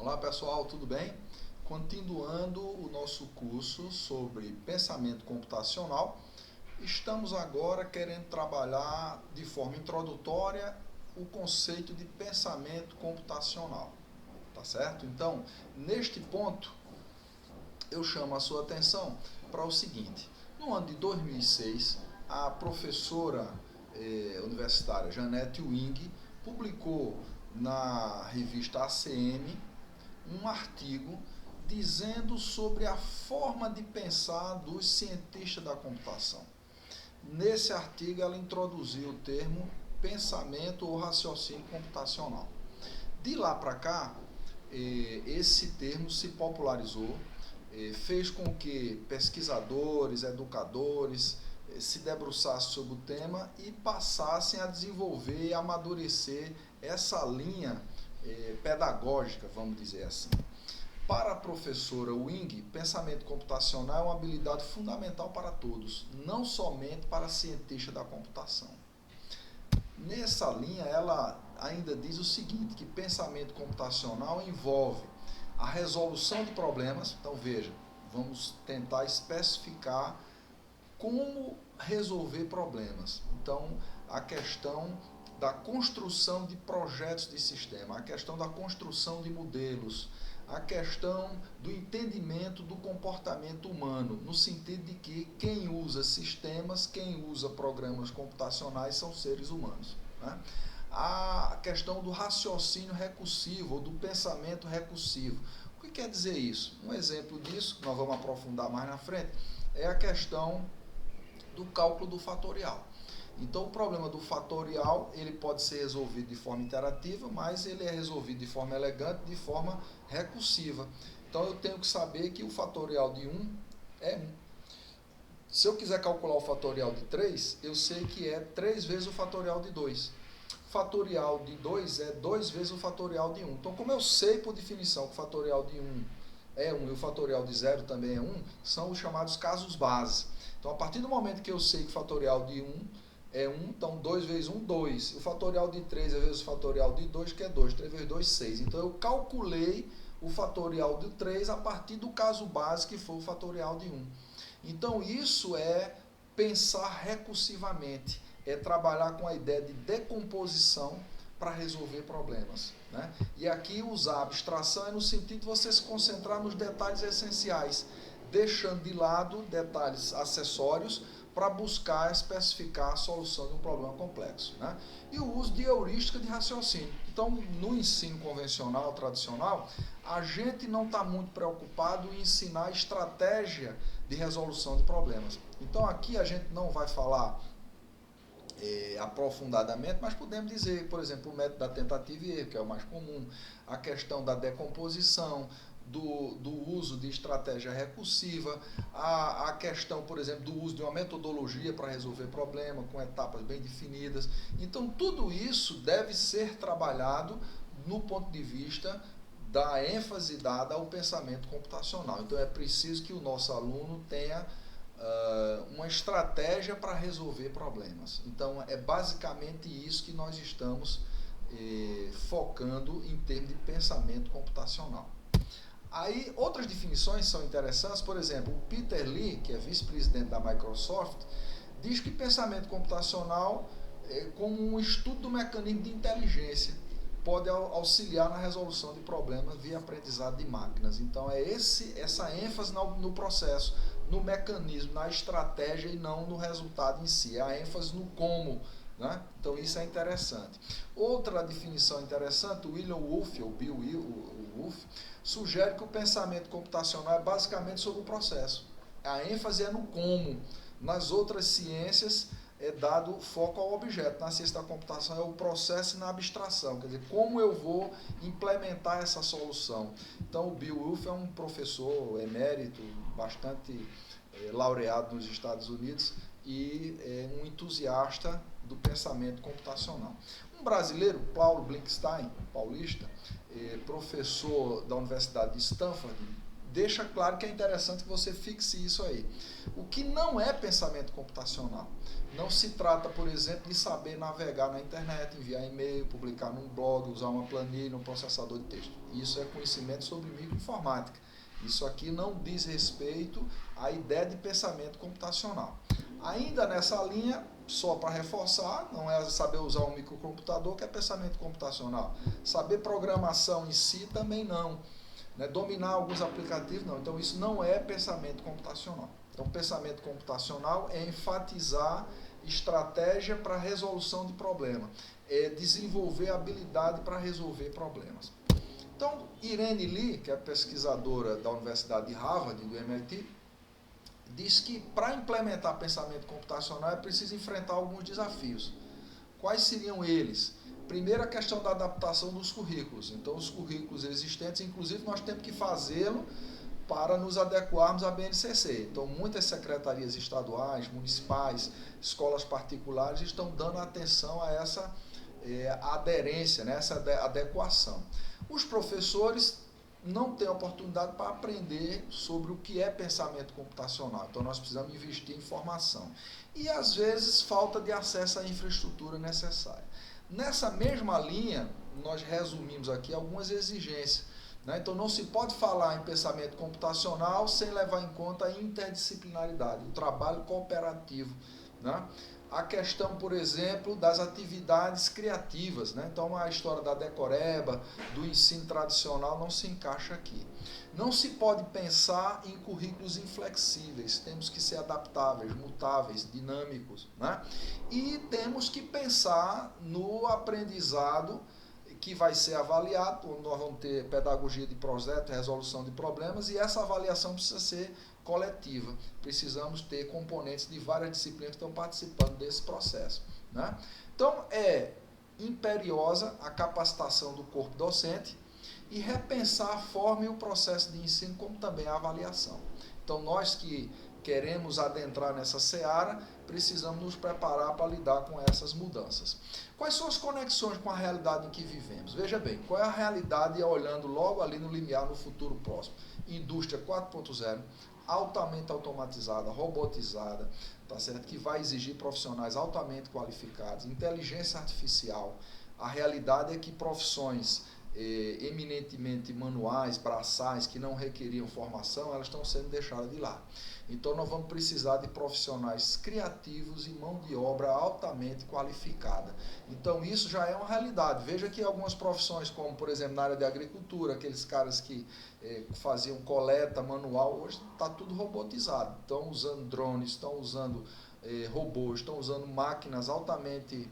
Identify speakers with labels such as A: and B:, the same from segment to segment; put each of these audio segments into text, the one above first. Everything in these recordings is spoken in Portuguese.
A: Olá pessoal, tudo bem? Continuando o nosso curso sobre pensamento computacional, estamos agora querendo trabalhar de forma introdutória o conceito de pensamento computacional, tá certo? Então, neste ponto, eu chamo a sua atenção para o seguinte: no ano de 2006, a professora universitária Janete Wing publicou na revista ACM um artigo dizendo sobre a forma de pensar dos cientistas da computação. Nesse artigo, ela introduziu o termo pensamento ou raciocínio computacional. De lá para cá, esse termo se popularizou, fez com que pesquisadores, educadores se debruçassem sobre o tema e passassem a desenvolver e amadurecer essa linha pedagógica, vamos dizer assim. Para a professora Wing, pensamento computacional é uma habilidade fundamental para todos, não somente para cientistas da computação. Nessa linha, ela ainda diz o seguinte, que pensamento computacional envolve a resolução de problemas. Então, veja, vamos tentar especificar como resolver problemas. Então, a questão da construção de projetos de sistema, a questão da construção de modelos, a questão do entendimento do comportamento humano, no sentido de que quem usa sistemas, quem usa programas computacionais são seres humanos, né? A questão do raciocínio recursivo, ou do pensamento recursivo. O que quer dizer isso? Um exemplo disso, que nós vamos aprofundar mais na frente, é a questão do cálculo do fatorial. Então, o problema do fatorial, ele pode ser resolvido de forma interativa, mas ele é resolvido de forma elegante, de forma recursiva. Então, eu tenho que saber que o fatorial de 1 é 1. Se eu quiser calcular o fatorial de 3, eu sei que é 3 vezes o fatorial de 2. O fatorial de 2 é 2 vezes o fatorial de 1. Então, como eu sei por definição que o fatorial de 1 é 1 e o fatorial de 0 também é 1, são os chamados casos base. Então, a partir do momento que eu sei que o fatorial de 1 é 1, então 2 vezes 1, 2. O fatorial de 3 é vezes o fatorial de 2, que é 2. 3 vezes 2, 6. Então, eu calculei o fatorial de 3 a partir do caso base, que foi o fatorial de 1. Então, isso é pensar recursivamente, é trabalhar com a ideia de decomposição para resolver problemas, né? E aqui usar a abstração é no sentido de você se concentrar nos detalhes essenciais, deixando de lado detalhes acessórios para buscar especificar a solução de um problema complexo, né? E o uso de heurística de raciocínio. Então, no ensino convencional, tradicional, a gente não está muito preocupado em ensinar estratégia de resolução de problemas. Então, aqui a gente não vai falar aprofundadamente, mas podemos dizer, por exemplo, o método da tentativa e erro, que é o mais comum, a questão da decomposição, do uso de estratégia recursiva, a questão, por exemplo, do uso de uma metodologia para resolver problema, com etapas bem definidas. Então, tudo isso deve ser trabalhado no ponto de vista da ênfase dada ao pensamento computacional. Então, é preciso que o nosso aluno tenha uma estratégia para resolver problemas. Então, é basicamente isso que nós estamos focando em termos de pensamento computacional. Aí, outras definições são interessantes. Por exemplo, o Peter Lee, que é vice-presidente da Microsoft, diz que pensamento computacional é como um estudo do mecanismo de inteligência, pode auxiliar na resolução de problemas via aprendizado de máquinas. Então, é essa ênfase no processo, no mecanismo, na estratégia e não no resultado em si. É a ênfase no como, né? Então, isso é interessante. Outra definição interessante, o William Wolff, ou Bill Wolff, sugere que o pensamento computacional é basicamente sobre o processo. A ênfase é no como. Nas outras ciências, é dado foco ao objeto. Na ciência da computação é o processo e na abstração, quer dizer, como eu vou implementar essa solução. Então, o Bill Wolff é um professor emérito, bastante laureado nos Estados Unidos e um entusiasta do pensamento computacional. Um brasileiro, Paulo Blinkstein, paulista, professor da Universidade de Stanford, deixa claro que é interessante que você fixe isso aí. O que não é pensamento computacional? Não se trata, por exemplo, de saber navegar na internet, enviar e-mail, publicar num blog, usar uma planilha, um processador de texto. Isso é conhecimento sobre microinformática. Isso aqui não diz respeito à ideia de pensamento computacional. Ainda nessa linha, só para reforçar, não é saber usar um microcomputador que é pensamento computacional. Saber programação em si também não. Dominar alguns aplicativos não. Então isso não é pensamento computacional. Então pensamento computacional é enfatizar estratégia para resolução de problema. É desenvolver habilidade para resolver problemas. Então, Irene Lee, que é pesquisadora da Universidade de Harvard, do MIT, diz que para implementar pensamento computacional é preciso enfrentar alguns desafios. Quais seriam eles? Primeiro, a questão da adaptação dos currículos. Então, os currículos existentes, inclusive, nós temos que fazê-lo para nos adequarmos à BNCC. Então, muitas secretarias estaduais, municipais, escolas particulares estão dando atenção a essa aderência, né, essa adequação. Os professores não têm oportunidade para aprender sobre o que é pensamento computacional. Então, nós precisamos investir em formação. E, às vezes, falta de acesso à infraestrutura necessária. Nessa mesma linha, nós resumimos aqui algumas exigências. Então, não se pode falar em pensamento computacional sem levar em conta a interdisciplinaridade, o trabalho cooperativo. A questão, por exemplo, das atividades criativas. Então, a história da decoreba, do ensino tradicional, não se encaixa aqui. Não se pode pensar em currículos inflexíveis, temos que ser adaptáveis, mutáveis, dinâmicos. E temos que pensar no aprendizado que vai ser avaliado, onde nós vamos ter pedagogia de projeto, resolução de problemas, e essa avaliação precisa ser coletiva. Precisamos ter componentes de várias disciplinas que estão participando desse processo. Então, é imperiosa a capacitação do corpo docente e repensar a forma e o processo de ensino, como também a avaliação. Então, nós que queremos adentrar nessa seara, precisamos nos preparar para lidar com essas mudanças. Quais são as conexões com a realidade em que vivemos? Veja bem, qual é a realidade olhando logo ali no limiar, no futuro próximo? Indústria 4.0, altamente automatizada, robotizada, tá certo? Que vai exigir profissionais altamente qualificados, inteligência artificial. A realidade é que profissões eminentemente manuais, braçais, que não requeriam formação, elas estão sendo deixadas de lado. Então, nós vamos precisar de profissionais criativos e mão de obra altamente qualificada. Então, isso já é uma realidade. Veja que algumas profissões, como, por exemplo, na área de agricultura, aqueles caras que faziam coleta manual, hoje está tudo robotizado. Estão usando drones, estão usando robôs, estão usando máquinas altamente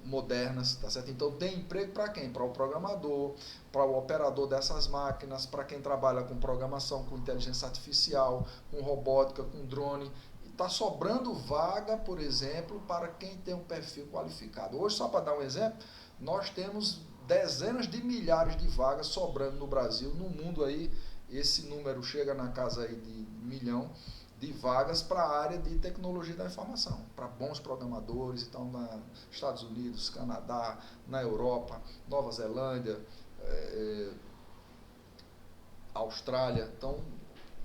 A: modernas, tá certo? Então tem emprego para quem? Para o programador, para o operador dessas máquinas, para quem trabalha com programação, com inteligência artificial, com robótica, com drone. Está sobrando vaga, por exemplo, para quem tem um perfil qualificado. Hoje, só para dar um exemplo, nós temos dezenas de milhares de vagas sobrando no Brasil. No mundo aí, esse número chega na casa aí de 1 milhão de vagas para a área de tecnologia da informação, para bons programadores. Então, nos Estados Unidos, Canadá, na Europa, Nova Zelândia, Austrália. Então,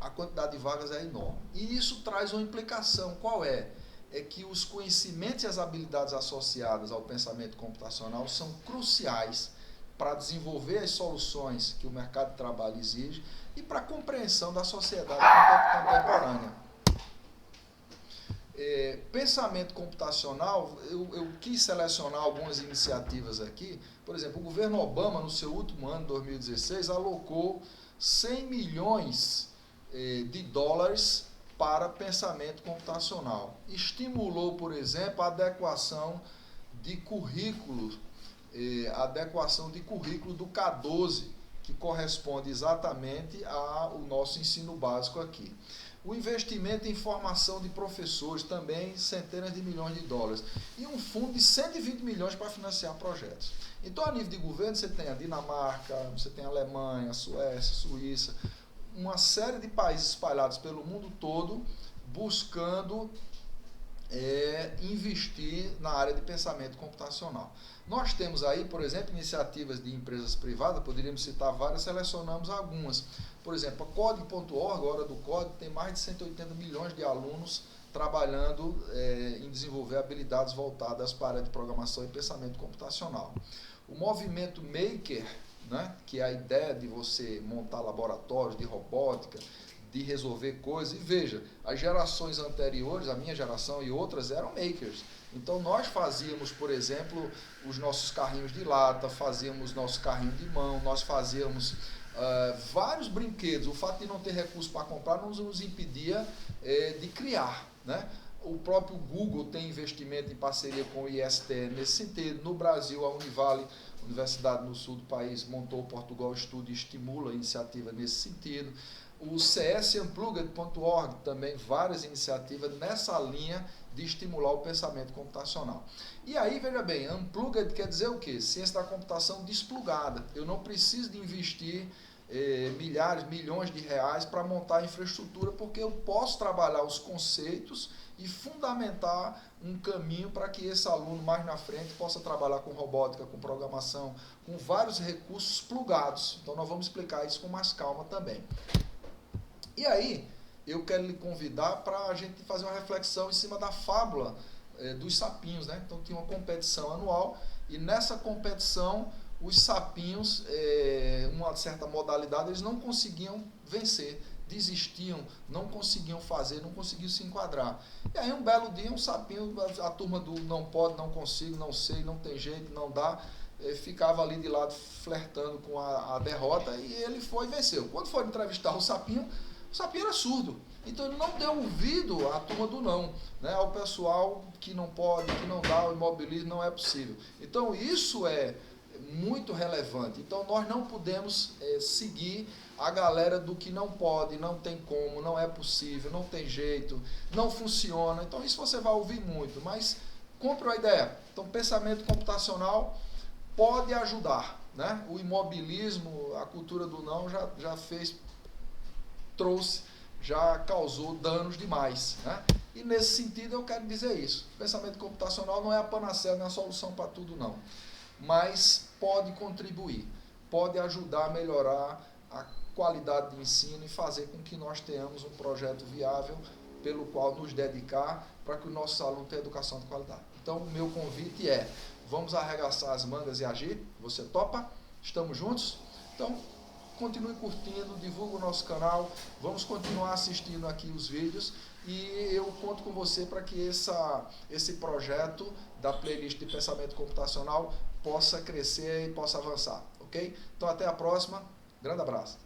A: a quantidade de vagas é enorme. E isso traz uma implicação. Qual é? É que os conhecimentos e as habilidades associadas ao pensamento computacional são cruciais para desenvolver as soluções que o mercado de trabalho exige e para a compreensão da sociedade contemporânea. Pensamento computacional, eu quis selecionar algumas iniciativas aqui. Por exemplo, o governo Obama, no seu último ano, 2016, alocou 100 milhões de dólares para pensamento computacional. Estimulou, por exemplo, a adequação de currículo do K12, que corresponde exatamente ao nosso ensino básico aqui. O investimento em formação de professores, também centenas de milhões de dólares. E um fundo de 120 milhões para financiar projetos. Então, a nível de governo, você tem a Dinamarca, você tem a Alemanha, a Suécia, a Suíça, uma série de países espalhados pelo mundo todo, buscando investir na área de pensamento computacional. Nós temos aí, por exemplo, iniciativas de empresas privadas, poderíamos citar várias, selecionamos algumas. Por exemplo, a Code.org, a Hora do Código, tem mais de 180 milhões de alunos trabalhando em desenvolver habilidades voltadas para a área de programação e pensamento computacional. O movimento Maker, né, que é a ideia de você montar laboratórios de robótica, de resolver coisas. E veja, as gerações anteriores, a minha geração e outras, eram makers. Então nós fazíamos, por exemplo, os nossos carrinhos de lata, fazíamos nosso carrinho de mão, nós fazíamos vários brinquedos. O fato de não ter recurso para comprar não nos impedia de criar, né? O próprio Google tem investimento em parceria com o ISTE nesse sentido. No Brasil, a Univale, Universidade no sul do país, montou o Portugal Studio e estimula a iniciativa nesse sentido. O CSUnplugged.org também, várias iniciativas nessa linha de estimular o pensamento computacional. E aí, veja bem, Unplugged quer dizer o quê? Ciência da computação desplugada. Eu não preciso de investir milhares, milhões de reais para montar a infraestrutura, porque eu posso trabalhar os conceitos e fundamentar um caminho para que esse aluno mais na frente possa trabalhar com robótica, com programação, com vários recursos plugados. Então nós vamos explicar isso com mais calma também. E aí, eu quero lhe convidar para a gente fazer uma reflexão em cima da fábula dos sapinhos, né? Então tinha uma competição anual e nessa competição os sapinhos, uma certa modalidade, eles não conseguiam vencer, desistiam, não conseguiam fazer, não conseguiam se enquadrar. E aí um belo dia um sapinho, a turma do não pode, não consigo, não sei, não tem jeito, não dá, ficava ali de lado flertando com a derrota e ele foi e venceu. Quando foi entrevistar o sapinho era surdo. Então ele não deu ouvido à turma do não, né? Ao pessoal que não pode, que não dá, o imobilismo não é possível. Então isso é muito relevante. Então nós não podemos seguir a galera do que não pode, não tem como, não é possível, não tem jeito, não funciona. Então isso você vai ouvir muito, mas compre a ideia. Então pensamento computacional pode ajudar, né? O imobilismo, a cultura do não já causou danos demais, né? E nesse sentido eu quero dizer isso. O pensamento computacional não é a panaceia, não é a solução para tudo não. Mas pode contribuir, pode ajudar a melhorar a qualidade de ensino e fazer com que nós tenhamos um projeto viável pelo qual nos dedicar para que o nosso aluno tenha educação de qualidade. Então o meu convite é, vamos arregaçar as mangas e agir? Você topa? Estamos juntos? Então continue curtindo, divulgue o nosso canal, vamos continuar assistindo aqui os vídeos e eu conto com você para que esse projeto da playlist de pensamento computacional possa crescer e possa avançar, ok? Então até a próxima, grande abraço.